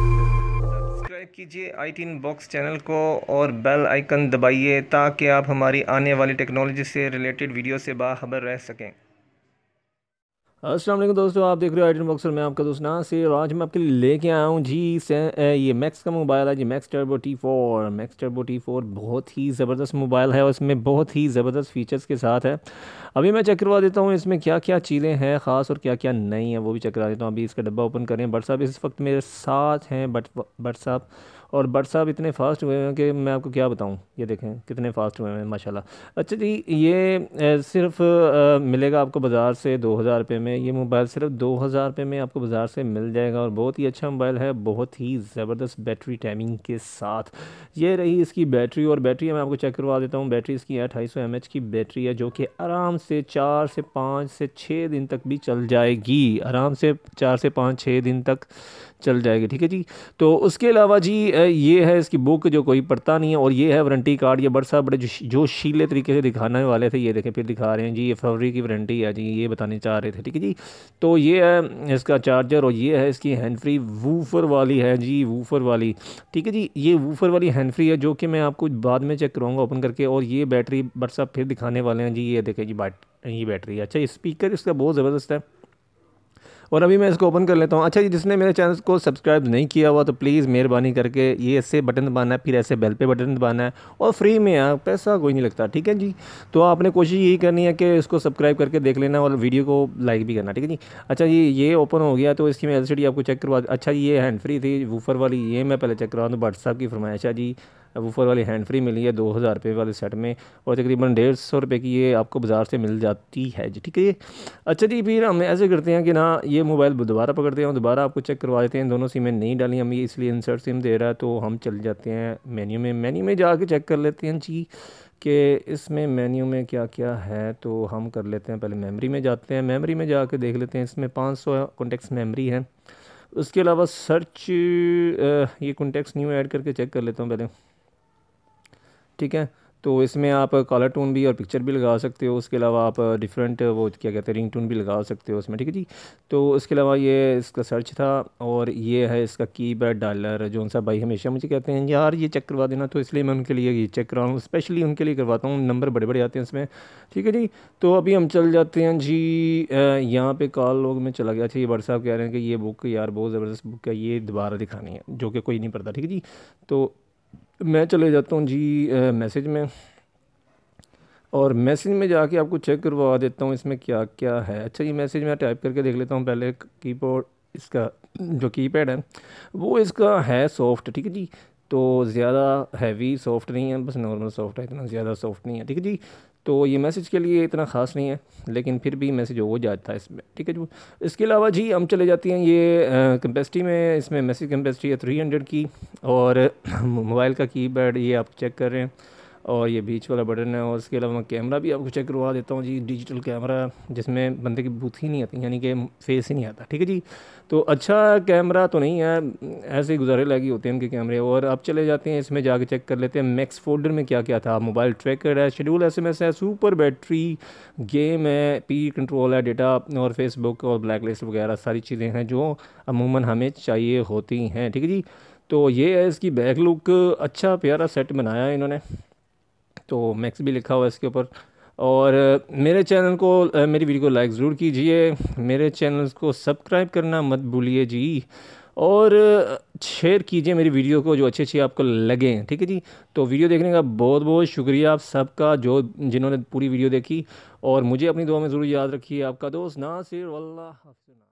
Subscribe कीजिए आई-टी box channel को और बेल आइकन दबाइए ताकि आप हमारी आने वाली टेक्नोलॉजी से रिलेटेड वीडियो से बाखबर रह सकें। अस्सलाम वालेकुम दोस्तों, आप देख रहे हो आइटन बॉक्सर। मैं आपका दोस्त नासिर और आज मैं आपके लिए लेके आया हूँ जी ये मैक्स का मोबाइल है जी, max turbo T4। Max turbo T4 बहुत ही ज़बरदस्त मोबाइल है और इसमें बहुत ही ज़बरदस्त फीचर्स के साथ है। अभी मैं चेक करवा देता हूँ इसमें क्या क्या चीज़ें हैं ख़ास और क्या क्या नहीं है, वो भी चेक करा देता हूँ। अभी इसका डब्बा ओपन करें। बट साहब इस वक्त मेरे साथ हैं बट साहब, और बट साहब इतने फास्ट हुए हैं कि मैं आपको क्या बताऊं। ये देखें कितने फास्ट हुए हैं माशाल्लाह। अच्छा जी, ये सिर्फ मिलेगा आपको बाज़ार से 2000 रुपये में। ये मोबाइल सिर्फ 2000 रुपये में आपको बाज़ार से मिल जाएगा और बहुत ही अच्छा मोबाइल है, बहुत ही ज़बरदस्त बैटरी टाइमिंग के साथ। ये रही इसकी बैटरी, और बैटरी मैं आपको चेक करवा देता हूँ। बैटरी इसकी है 250 mAh की बैटरी है, जो कि आराम से 4 से 5 से 6 दिन तक भी चल जाएगी। आराम से 4 से 5 6 दिन तक चल जाएगी, ठीक है जी। तो उसके अलावा जी ये है इसकी बुक जो कोई पढ़ता नहीं है, और ये है वारंटी कार्ड। ये बड़े साहब बड़े जोशीले तरीके से दिखाने वाले थे, ये देखें फिर दिखा रहे हैं जी। ये फरवरी की वारंटी है जी, ये बताने चाह रहे थे, ठीक है जी। तो ये है इसका चार्जर, और ये है इसकी हैंड फ्री वूफर वाली है जी, वूफर वाली, ठीक है जी। ये वूफर वाली हैंड फ्री है, जो कि मैं आपको बाद में चेक करूँगा ओपन करके। और ये बैटरी बट साहब फिर दिखाने वाले हैं जी, ये देखें जी ये बैटरी है। अच्छा, ये स्पीकर इसका बहुत ज़बरदस्त है। और अभी मैं इसको ओपन कर लेता हूँ। अच्छा जी, जिसने मेरे चैनल को सब्सक्राइब नहीं किया हुआ तो प्लीज़ मेहरबानी करके ये ऐसे बटन दबाना है, फिर ऐसे बेल पे बटन दबाना है, और फ्री में है, पैसा कोई नहीं लगता, ठीक है जी। तो आपने कोशिश यही करनी है कि इसको सब्सक्राइब करके देख लेना और वीडियो को लाइक भी करना, ठीक है जी। अच्छा जी, ये ओपन हो गया तो इसकी मैं एलसीडी आपको चेक करवा। अच्छा जी, ये हैंड फ्री थी वूफर वाली, ये मैं पहले चेक करवा दूँ। भट्ट साहब की फरमाइश है जी, वूफर वाली हैंड फ्री मिली है 2000 रुपये वाले सेट में, और तकरीबन 150 रुपये की ये आपको बाज़ार से मिल जाती है जी, ठीक है ये। अच्छा जी, फिर हम ऐसे करते हैं कि ना ये मोबाइल दोबारा पकड़ते हैं और दोबारा आपको चेक करवा देते हैं। दोनों सिमें नहीं डाली हम, ये इसलिए इंसर्ट सिम दे रहा है। तो हम चल जाते हैं मेन्यू में जाके चेक कर लेते हैं जी कि इसमें मेन्यू में क्या क्या है। तो हम कर लेते हैं, पहले मेमोरी में जाते हैं। मेमोरी में जाके देख लेते हैं, इसमें 500 कॉन्टेक्ट्स मेमोरी है। उसके अलावा सर्च ये कॉन्टेक्ट्स न्यू ऐड करके चेक कर लेता हूँ पहले, ठीक है। तो इसमें आप कॉलर टून भी और पिक्चर भी लगा सकते हो। उसके अलावा आप डिफरेंट वो क्या कहते हैं रिंग टून भी लगा सकते हो उसमें, ठीक है जी। तो इसके अलावा ये इसका सर्च था, और ये है इसका कीपैड डायलर। जो सा भाई हमेशा मुझे कहते हैं यार ये चेक करवा देना, तो इसलिए मैं उनके लिए ये चेक करवाऊँ, स्पेशली उनके लिए करवाता हूँ। नंबर बड़े बड़े आते हैं इसमें, ठीक है जी। तो अभी हम चल जाते हैं जी यहाँ पे कॉल लॉग में चला गया। अच्छा, ये व्हाट्सएप कह रहे हैं कि ये बुक यार बहुत ज़बरदस्त बुक है, ये दोबारा दिखानी है, जो कि कोई नहीं पढ़ता, ठीक है जी। तो मैं चले जाता हूँ जी मैसेज में, और मैसेज में जाके आपको चेक करवा देता हूँ इसमें क्या क्या है। अच्छा, ये मैसेज मैं टाइप करके देख लेता हूँ पहले। कीबोर्ड इसका जो कीपैड है वो इसका है सॉफ्ट, ठीक है जी। तो ज़्यादा हैवी सॉफ्ट नहीं है, बस नॉर्मल सॉफ्ट है, इतना ज़्यादा सॉफ्ट नहीं है, ठीक है जी। तो ये मैसेज के लिए इतना ख़ास नहीं है, लेकिन फिर भी मैसेज हो जाता है इसमें, ठीक है जी। इसके अलावा जी हम चले जाते हैं ये कैपेसिटी में। इसमें मैसेज कैपेसिटी है 300 की, और मोबाइल का कीपैड ये आप चेक कर रहे हैं, और ये बीच वाला बटन है। और इसके अलावा मैं कैमरा भी आपको चेक करवा देता हूँ जी, डिजिटल कैमरा जिसमें बंदे की बूथ ही नहीं आती, यानी कि फेस ही नहीं आता, ठीक है जी। तो अच्छा कैमरा तो नहीं है, ऐसे ही गुजारे लायक ही होते हैं इनके कैमरे। और अब चले जाते हैं इसमें जाके चेक कर लेते हैं मैक्स फोल्डर में क्या क्या था। मोबाइल ट्रैकर है, शेड्यूल SMS है, सुपर बैटरी, गेम है, पी कंट्रोल है, डेटा और फेसबुक और ब्लैक लिस्ट वगैरह सारी चीज़ें हैं जो अमूमन हमें चाहिए होती हैं, ठीक है जी। तो ये है इसकी बैक लुक, अच्छा प्यारा सेट बनाया है इन्होंने। तो मैक्स भी लिखा हुआ है इसके ऊपर। और मेरे चैनल को मेरी वीडियो को लाइक ज़रूर कीजिए, मेरे चैनल को सब्सक्राइब करना मत भूलिए जी, और शेयर कीजिए मेरी वीडियो को जो अच्छी अच्छी आपको लगें, ठीक है जी। तो वीडियो देखने का बहुत बहुत शुक्रिया आप सबका, जो जिन्होंने पूरी वीडियो देखी। और मुझे अपनी दुआ में ज़रूर याद रखिए। आपका दोस्त नासिर, वल्लाह हाफ़िज़।